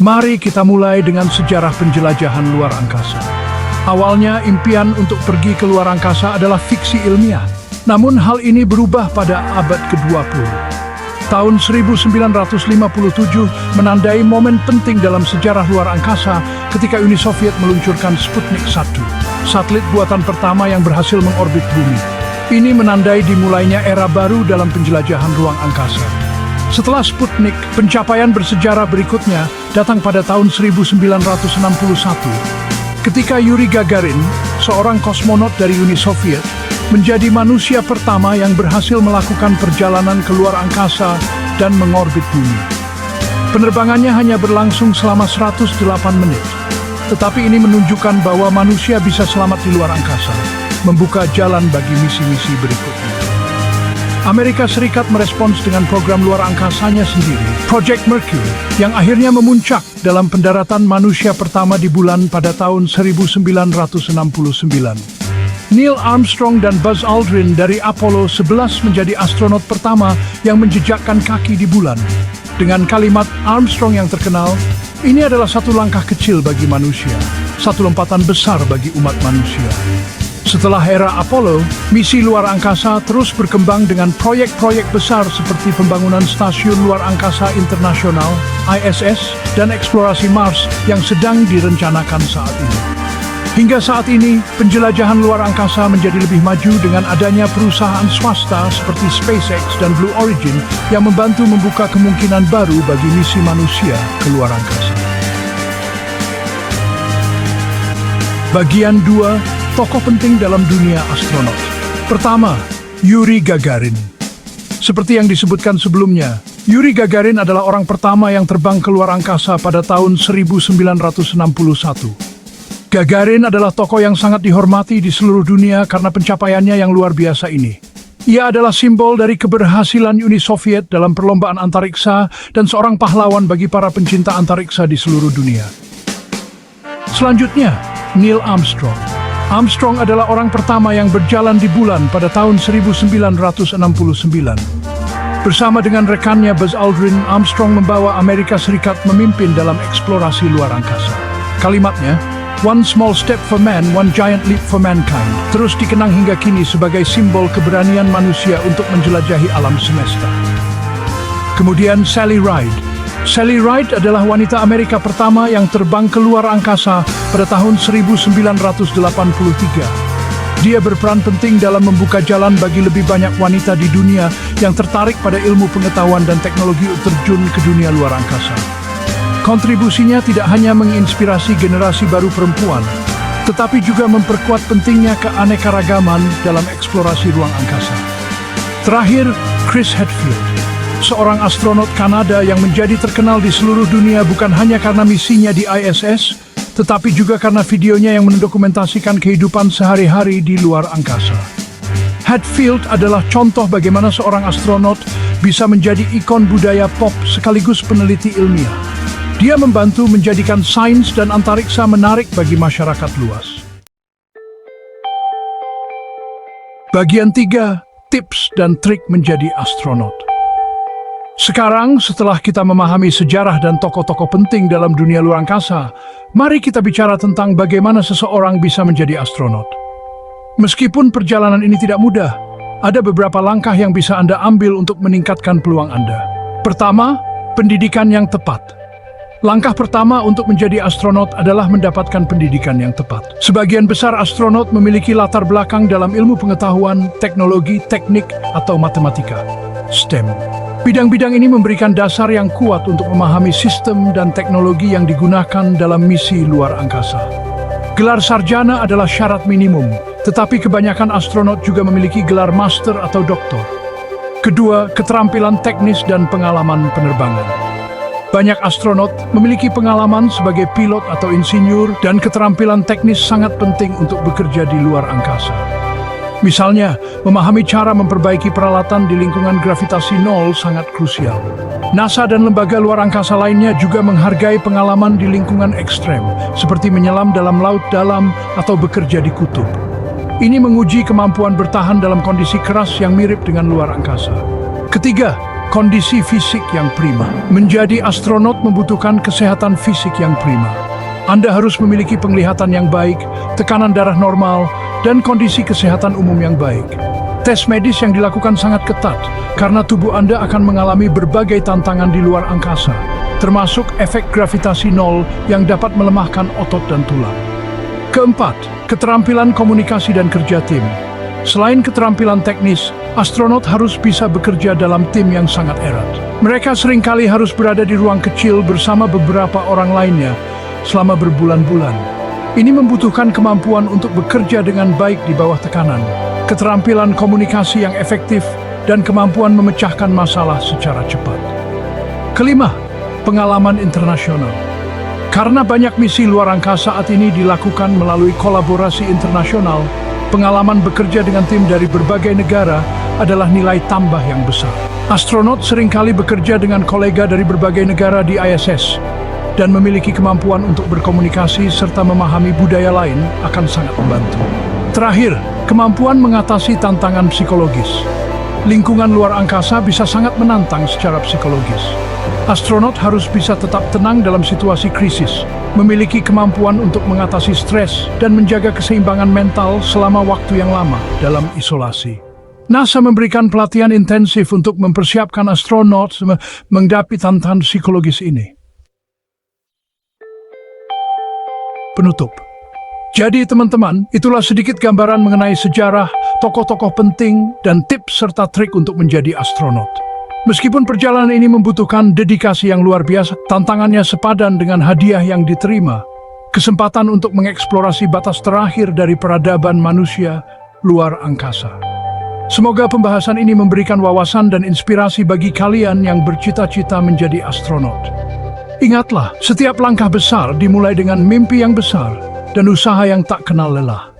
Mari kita mulai dengan sejarah penjelajahan luar angkasa. Awalnya, impian untuk pergi ke luar angkasa adalah fiksi ilmiah. Namun hal ini berubah pada abad ke-20. Tahun 1957 menandai momen penting dalam sejarah luar angkasa ketika Uni Soviet meluncurkan Sputnik 1, satelit buatan pertama yang berhasil mengorbit bumi. Ini menandai dimulainya era baru dalam penjelajahan ruang angkasa. Setelah Sputnik, pencapaian bersejarah berikutnya datang pada tahun 1961. Ketika Yuri Gagarin, seorang kosmonot dari Uni Soviet, menjadi manusia pertama yang berhasil melakukan perjalanan ke luar angkasa dan mengorbit bumi. Penerbangannya hanya berlangsung selama 108 menit. Tetapi ini menunjukkan bahwa manusia bisa selamat di luar angkasa, membuka jalan bagi misi-misi berikutnya. Amerika Serikat merespons dengan program luar angkasanya sendiri, Project Mercury, yang akhirnya memuncak dalam pendaratan manusia pertama di bulan pada tahun 1969. Neil Armstrong dan Buzz Aldrin dari Apollo 11 menjadi astronot pertama yang menjejakkan kaki di bulan. Dengan kalimat Armstrong yang terkenal, ini adalah satu langkah kecil bagi manusia, satu lompatan besar bagi umat manusia. Setelah era Apollo, misi luar angkasa terus berkembang dengan proyek-proyek besar seperti pembangunan Stasiun Luar Angkasa Internasional, ISS, dan eksplorasi Mars yang sedang direncanakan saat ini. Hingga saat ini, penjelajahan luar angkasa menjadi lebih maju dengan adanya perusahaan swasta seperti SpaceX dan Blue Origin yang membantu membuka kemungkinan baru bagi misi manusia ke luar angkasa. Bagian 2. Tokoh penting dalam dunia astronot. Pertama, Yuri Gagarin. Seperti yang disebutkan sebelumnya, Yuri Gagarin adalah orang pertama yang terbang ke luar angkasa pada tahun 1961. Gagarin adalah tokoh yang sangat dihormati di seluruh dunia karena pencapaiannya yang luar biasa ini. Ia adalah simbol dari keberhasilan Uni Soviet dalam perlombaan antariksa dan seorang pahlawan bagi para pencinta antariksa di seluruh dunia. Selanjutnya, Neil Armstrong. Armstrong adalah orang pertama yang berjalan di bulan pada tahun 1969. Bersama dengan rekannya Buzz Aldrin, Armstrong membawa Amerika Serikat memimpin dalam eksplorasi luar angkasa. Kalimatnya, "One small step for man, one giant leap for mankind," terus dikenang hingga kini sebagai simbol keberanian manusia untuk menjelajahi alam semesta. Kemudian Sally Ride. Sally Ride adalah wanita Amerika pertama yang terbang ke luar angkasa pada tahun 1983. Dia berperan penting dalam membuka jalan bagi lebih banyak wanita di dunia yang tertarik pada ilmu pengetahuan dan teknologi untuk terjun ke dunia luar angkasa. Kontribusinya tidak hanya menginspirasi generasi baru perempuan, tetapi juga memperkuat pentingnya keanekaragaman dalam eksplorasi ruang angkasa. Terakhir, Chris Hadfield. Seorang astronot Kanada yang menjadi terkenal di seluruh dunia bukan hanya karena misinya di ISS, tetapi juga karena videonya yang mendokumentasikan kehidupan sehari-hari di luar angkasa. Hadfield adalah contoh bagaimana seorang astronot bisa menjadi ikon budaya pop sekaligus peneliti ilmiah. Dia membantu menjadikan sains dan antariksa menarik bagi masyarakat luas. Bagian 3, tips dan trik menjadi astronot. Sekarang, setelah kita memahami sejarah dan tokoh-tokoh penting dalam dunia luar angkasa, mari kita bicara tentang bagaimana seseorang bisa menjadi astronot. Meskipun perjalanan ini tidak mudah, ada beberapa langkah yang bisa Anda ambil untuk meningkatkan peluang Anda. Pertama, pendidikan yang tepat. Langkah pertama untuk menjadi astronot adalah mendapatkan pendidikan yang tepat. Sebagian besar astronot memiliki latar belakang dalam ilmu pengetahuan, teknologi, teknik, atau matematika, STEM. Bidang-bidang ini memberikan dasar yang kuat untuk memahami sistem dan teknologi yang digunakan dalam misi luar angkasa. Gelar sarjana adalah syarat minimum, tetapi kebanyakan astronot juga memiliki gelar master atau doktor. Kedua, keterampilan teknis dan pengalaman penerbangan. Banyak astronot memiliki pengalaman sebagai pilot atau insinyur dan keterampilan teknis sangat penting untuk bekerja di luar angkasa. Misalnya, memahami cara memperbaiki peralatan di lingkungan gravitasi nol sangat krusial. NASA dan lembaga luar angkasa lainnya juga menghargai pengalaman di lingkungan ekstrem, seperti menyelam dalam laut dalam atau bekerja di kutub. Ini menguji kemampuan bertahan dalam kondisi keras yang mirip dengan luar angkasa. Ketiga, kondisi fisik yang prima. Menjadi astronot membutuhkan kesehatan fisik yang prima. Anda harus memiliki penglihatan yang baik, tekanan darah normal, dan kondisi kesehatan umum yang baik. Tes medis yang dilakukan sangat ketat, karena tubuh Anda akan mengalami berbagai tantangan di luar angkasa, termasuk efek gravitasi nol yang dapat melemahkan otot dan tulang. Keempat, keterampilan komunikasi dan kerja tim. Selain keterampilan teknis, astronot harus bisa bekerja dalam tim yang sangat erat. Mereka seringkali harus berada di ruang kecil bersama beberapa orang lainnya selama berbulan-bulan. Ini membutuhkan kemampuan untuk bekerja dengan baik di bawah tekanan, keterampilan komunikasi yang efektif, dan kemampuan memecahkan masalah secara cepat. Kelima, pengalaman internasional. Karena banyak misi luar angkasa saat ini dilakukan melalui kolaborasi internasional, pengalaman bekerja dengan tim dari berbagai negara adalah nilai tambah yang besar. Astronot seringkali bekerja dengan kolega dari berbagai negara di ISS dan memiliki kemampuan untuk berkomunikasi serta memahami budaya lain akan sangat membantu. Terakhir, kemampuan mengatasi tantangan psikologis. Lingkungan luar angkasa bisa sangat menantang secara psikologis. Astronot harus bisa tetap tenang dalam situasi krisis, memiliki kemampuan untuk mengatasi stres, dan menjaga keseimbangan mental selama waktu yang lama dalam isolasi. NASA memberikan pelatihan intensif untuk mempersiapkan astronot menghadapi tantangan psikologis ini. Penutup. Jadi teman-teman, itulah sedikit gambaran mengenai sejarah, tokoh-tokoh penting, dan tips serta trik untuk menjadi astronot. Meskipun perjalanan ini membutuhkan dedikasi yang luar biasa, tantangannya sepadan dengan hadiah yang diterima, kesempatan untuk mengeksplorasi batas terakhir dari peradaban manusia luar angkasa. Semoga pembahasan ini memberikan wawasan dan inspirasi bagi kalian yang bercita-cita menjadi astronot. Ingatlah, setiap langkah besar dimulai dengan mimpi yang besar dan usaha yang tak kenal lelah.